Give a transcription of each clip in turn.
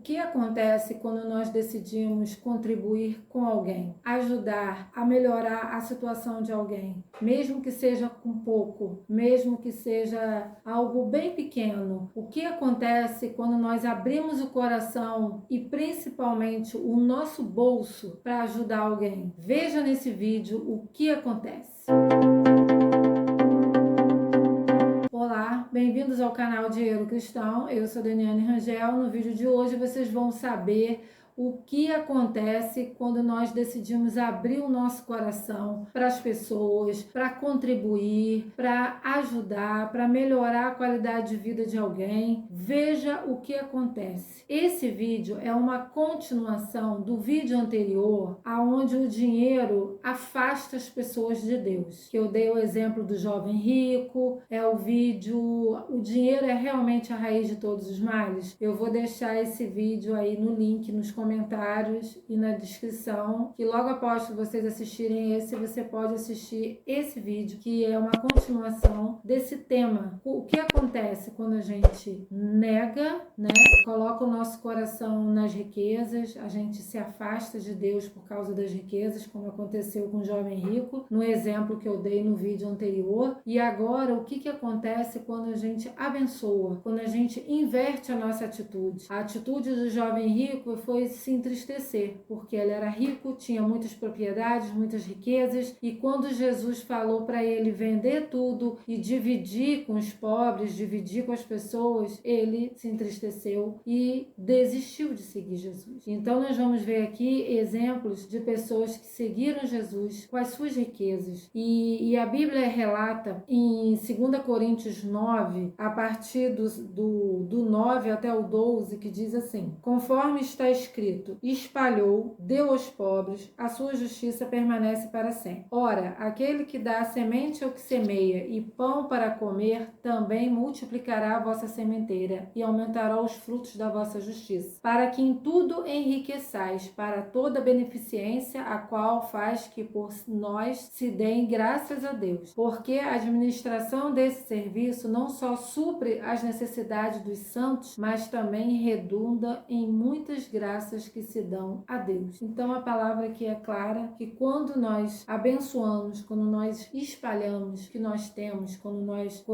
que acontece quando nós decidimos contribuir com alguém, ajudar a melhorar a situação de alguém, mesmo que seja com pouco, mesmo que seja algo bem pequeno? O que acontece quando nós abrimos o coração e principalmente o nosso bolso para ajudar alguém? Veja nesse vídeo o que acontece. Olá, bem-vindos ao canal Dinheiro Cristão. Eu sou Daniane Rangel. No vídeo de hoje vocês vão saber o que acontece quando nós decidimos abrir o nosso coração para as pessoas, para contribuir, para ajudar, para melhorar a qualidade de vida de alguém. Veja o que acontece. Esse vídeo é uma continuação do vídeo anterior, aonde o dinheiro afasta as pessoas de Deus. Que eu dei o exemplo do jovem rico, é o vídeo "O dinheiro é realmente a raiz de todos os males?". Eu vou deixar esse vídeo aí no link, nos comentários e na descrição, que logo após vocês assistirem esse, você pode assistir esse vídeo, que é uma continuação desse tema. O que acontece quando a gente nega, né? Coloca o nosso coração nas riquezas, a gente se afasta de Deus por causa das riquezas, como aconteceu com o jovem rico, no exemplo que eu dei no vídeo anterior. E agora, o que acontece quando a gente abençoa, quando a gente inverte a nossa atitude? A atitude do jovem rico foi se entristecer, porque ele era rico, tinha muitas propriedades, muitas riquezas, e quando Jesus falou para ele vender tudo e dividir com os pobres, dividir com as pessoas, ele se entristeceu e desistiu de seguir Jesus. Então nós vamos ver aqui exemplos de pessoas que seguiram Jesus com as suas riquezas, e a Bíblia relata em 2 Coríntios 9, a partir do 9 até o 12, que diz assim: conforme está escrito, espalhou, deu aos pobres, a sua justiça permanece para sempre. Ora, aquele que dá semente ao que semeia e pão para comer, também multiplicará a vossa sementeira e aumentará os frutos da vossa justiça, para que em tudo enriqueçais para toda beneficência, a qual faz que por nós se deem graças a Deus. Porque a administração desse serviço não só supre as necessidades dos santos, mas também redunda em muitas graças que se dão a Deus. Então a palavra aqui é clara, que quando nós abençoamos, quando nós espalhamos o que nós temos, quando nós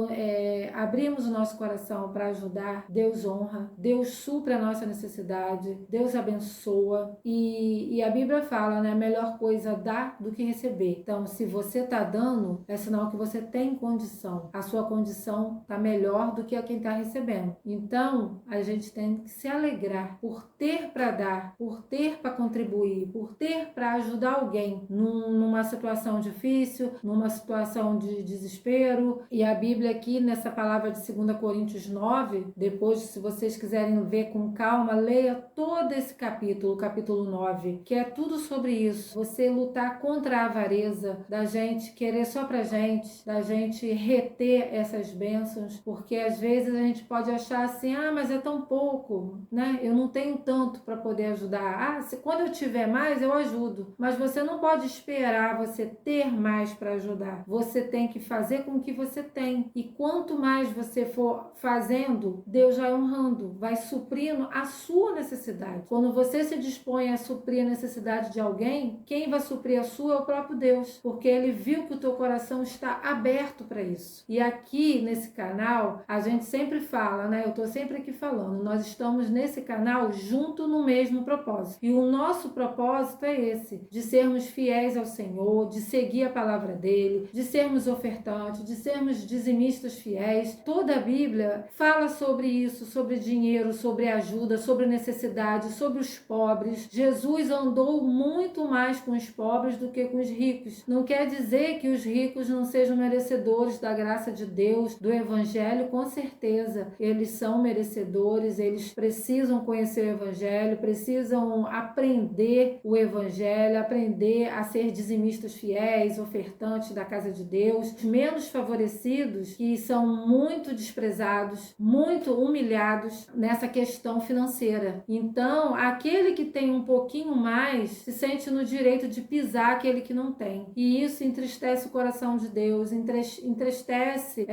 abrimos o nosso coração para ajudar, Deus honra, Deus supre a nossa necessidade, Deus abençoa, e a Bíblia fala, né, a melhor coisa dar do que receber. Então, se você está dando, é sinal que você tem condição, a sua condição está melhor do que a quem está recebendo. Então, a gente tem que se alegrar por ter para dar, por ter para contribuir, por ter para ajudar alguém numa situação difícil, numa situação de desespero. E a Bíblia aqui, nessa palavra de 2 Coríntios 9, depois, se vocês quiserem ver com calma, leia todo esse capítulo, o capítulo 9, que é tudo sobre isso. Você lutar contra a avareza, da gente querer só pra gente, da gente reter essas bênçãos, porque às vezes a gente pode achar assim, mas é tão pouco, né? Eu não tenho tanto para poder ajudar. Quando eu tiver mais, eu ajudo. Mas você não pode esperar você ter mais para ajudar. Você tem que fazer com o que você tem. E quanto mais você for fazendo, Deus vai honrando, vai suprindo a sua necessidade. Quando você se dispõe a suprir a necessidade de alguém, quem vai suprir a sua é o próprio Deus, porque Ele viu que o teu coração está aberto para isso. E aqui nesse canal, a gente sempre fala, né? Eu tô sempre aqui falando, nós estamos nesse canal junto no mesmo propósito. E o nosso propósito é esse, de sermos fiéis ao Senhor, de seguir a palavra dele, de sermos ofertantes, de sermos dizimistas fiéis. Toda a Bíblia fala sobre isso, sobre dinheiro, sobre ajuda, sobre necessidade, sobre os pobres. Jesus andou muito mais com os pobres do que com os ricos. Não quer dizer que os ricos não sejam merecedores da graça de Deus, do Evangelho, com certeza. Eles são merecedores, eles precisam conhecer o Evangelho, precisam aprender o evangelho, aprender a ser dizimistas fiéis, ofertantes da casa de Deus, os menos favorecidos, que são muito desprezados, muito humilhados nessa questão financeira. Então, aquele que tem um pouquinho mais se sente no direito de pisar aquele que não tem. E isso entristece o coração de Deus, entristece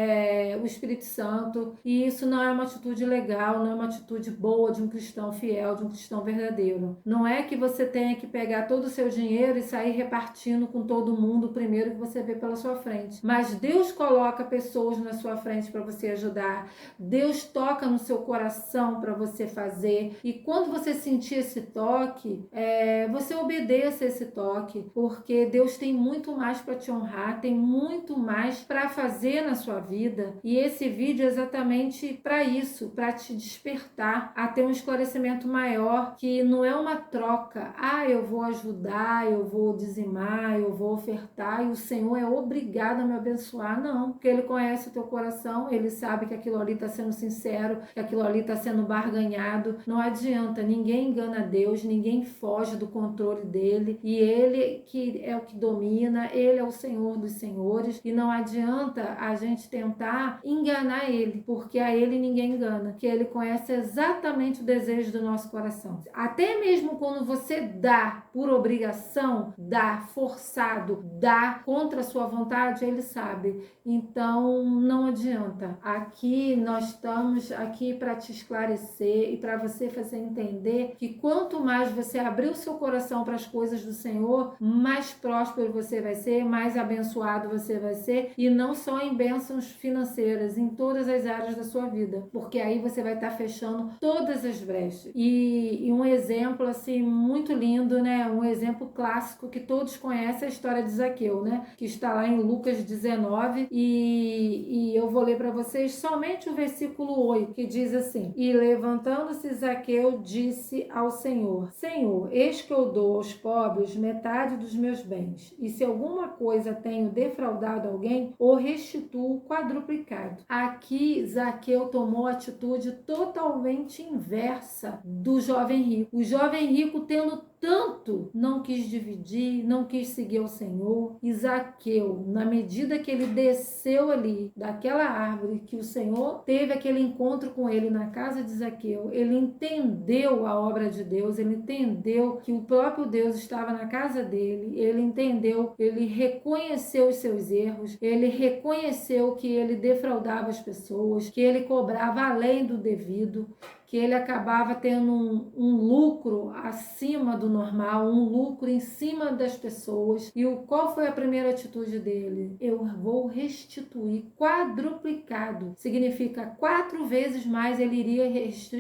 o Espírito Santo, e isso não é uma atitude legal, não é uma atitude boa de um cristão fiel, de um cristão verdadeiro. Não é que você tenha que pegar todo o seu dinheiro e sair repartindo com todo mundo o primeiro que você vê pela sua frente. Mas Deus coloca pessoas na sua frente para você ajudar. Deus toca no seu coração para você fazer. E quando você sentir esse toque, você obedeça esse toque, porque Deus tem muito mais para te honrar, tem muito mais para fazer na sua vida. E esse vídeo é exatamente para isso, para te despertar a ter um esclarecimento maior, que não é uma troca. Eu vou ajudar, eu vou dizimar, eu vou ofertar e o Senhor é obrigado a me abençoar. Não, porque Ele conhece o teu coração, Ele sabe que aquilo ali está sendo sincero, que aquilo ali está sendo barganhado. Não adianta, ninguém engana Deus, ninguém foge do controle dele, e Ele que é o que domina, Ele é o Senhor dos senhores, e não adianta a gente tentar enganar Ele, porque a Ele ninguém engana, que Ele conhece exatamente o desejo do nosso coração. Até mesmo quando você dá por obrigação, dá forçado, dá contra a sua vontade, Ele sabe. Então não adianta. Aqui nós estamos aqui para te esclarecer e para você fazer entender que quanto mais você abrir o seu coração para as coisas do Senhor, mais próspero você vai ser, mais abençoado você vai ser, e não só em bênçãos financeiras, em todas as áreas da sua vida, porque aí você vai estar fechando todas as brechas. E um exemplo assim muito lindo, né? Um exemplo clássico que todos conhecem, é a história de Zaqueu, né? Que está lá em Lucas 19, e eu vou ler para vocês somente o versículo 8, que diz assim: E levantando-se Zaqueu, disse ao Senhor: Senhor, eis que eu dou aos pobres metade dos meus bens, e se alguma coisa tenho defraudado alguém, o restituo quadruplicado. Aqui Zaqueu tomou atitude totalmente inversa do jovem rico. O jovem rico, tendo tanto, não quis dividir, não quis seguir o Senhor. E Zaqueu, na medida que ele desceu ali daquela árvore, que o Senhor teve aquele encontro com ele na casa de Zaqueu, ele entendeu a obra de Deus, ele entendeu que o próprio Deus estava na casa dele, ele entendeu, ele reconheceu os seus erros, ele reconheceu que ele defraudava as pessoas, que ele cobrava além do devido, que ele acabava tendo um lucro acima do normal, um lucro em cima das pessoas. E qual foi a primeira atitude dele? Eu vou restituir quadruplicado. Significa 4 vezes mais ele iria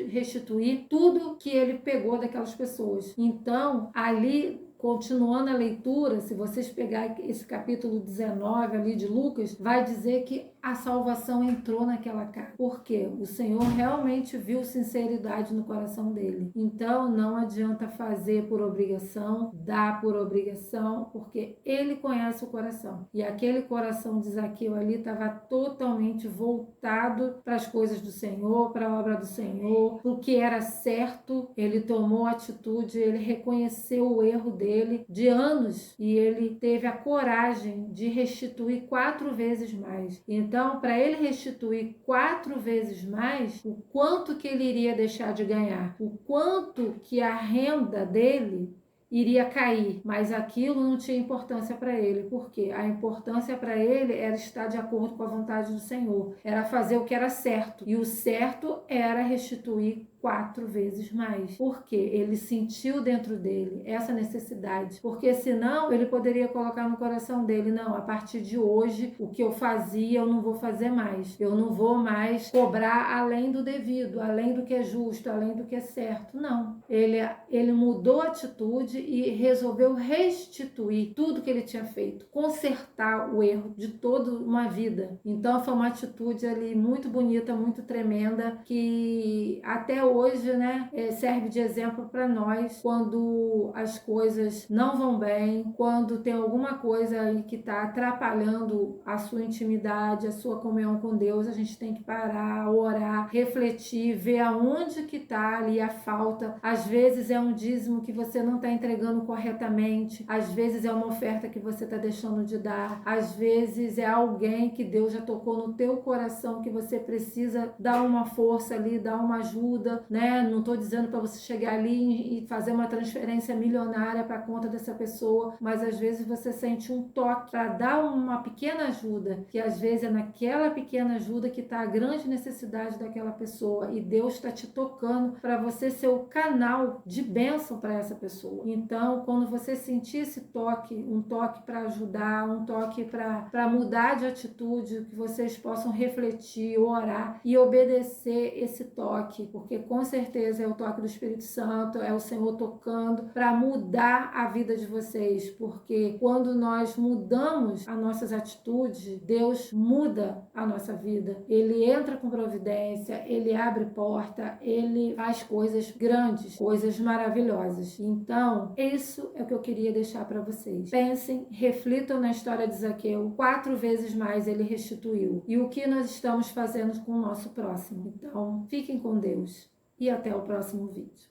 restituir tudo que ele pegou daquelas pessoas. Então, ali, continuando a leitura, se vocês pegarem esse capítulo 19 ali de Lucas, vai dizer que a salvação entrou naquela casa. Por quê? O Senhor realmente viu sinceridade no coração dele. Então, não adianta fazer por obrigação, dar por obrigação, porque Ele conhece o coração. E aquele coração de Zaqueu ali estava totalmente voltado para as coisas do Senhor, para a obra do Senhor, para o que era certo. Ele tomou atitude, ele reconheceu o erro dele de anos, e ele teve a coragem de restituir 4 vezes mais. Então, para ele restituir 4 vezes mais, o quanto que ele iria deixar de ganhar, o quanto que a renda dele iria cair, mas aquilo não tinha importância para ele, porque a importância para ele era estar de acordo com a vontade do Senhor, era fazer o que era certo, e o certo era restituir 4 vezes mais, porque ele sentiu dentro dele essa necessidade, porque senão ele poderia colocar no coração dele: não, a partir de hoje o que eu fazia eu não vou fazer mais, eu não vou mais cobrar além do devido, além do que é justo, além do que é certo. Não, ele mudou a atitude e resolveu restituir tudo que ele tinha feito, consertar o erro de toda uma vida. Então foi uma atitude ali muito bonita, muito tremenda, que até hoje, né, serve de exemplo para nós quando as coisas não vão bem, quando tem alguma coisa aí que está atrapalhando a sua intimidade, a sua comunhão com Deus. A gente tem que parar, orar, refletir, ver aonde que está ali a falta. Às vezes é um dízimo que você não está entregando corretamente, às vezes é uma oferta que você está deixando de dar, às vezes é alguém que Deus já tocou no teu coração que você precisa dar uma força ali, dar uma ajuda, né? Não estou dizendo para você chegar ali e fazer uma transferência milionária para a conta dessa pessoa, mas às vezes você sente um toque para dar uma pequena ajuda, que às vezes é naquela pequena ajuda que está a grande necessidade daquela pessoa, e Deus está te tocando para você ser o canal de bênção para essa pessoa. Então, quando você sentir esse toque, um toque para ajudar, um toque para mudar de atitude, que vocês possam refletir, orar e obedecer esse toque, porque com certeza é o toque do Espírito Santo, é o Senhor tocando para mudar a vida de vocês, porque quando nós mudamos as nossas atitudes, Deus muda a nossa vida. Ele entra com providência, ele abre porta, ele faz coisas grandes, coisas maravilhosas. Então, isso é o que eu queria deixar para vocês. Pensem, reflitam na história de Zaqueu. 4 vezes mais ele restituiu. E o que nós estamos fazendo com o nosso próximo. Então, fiquem com Deus e até o próximo vídeo.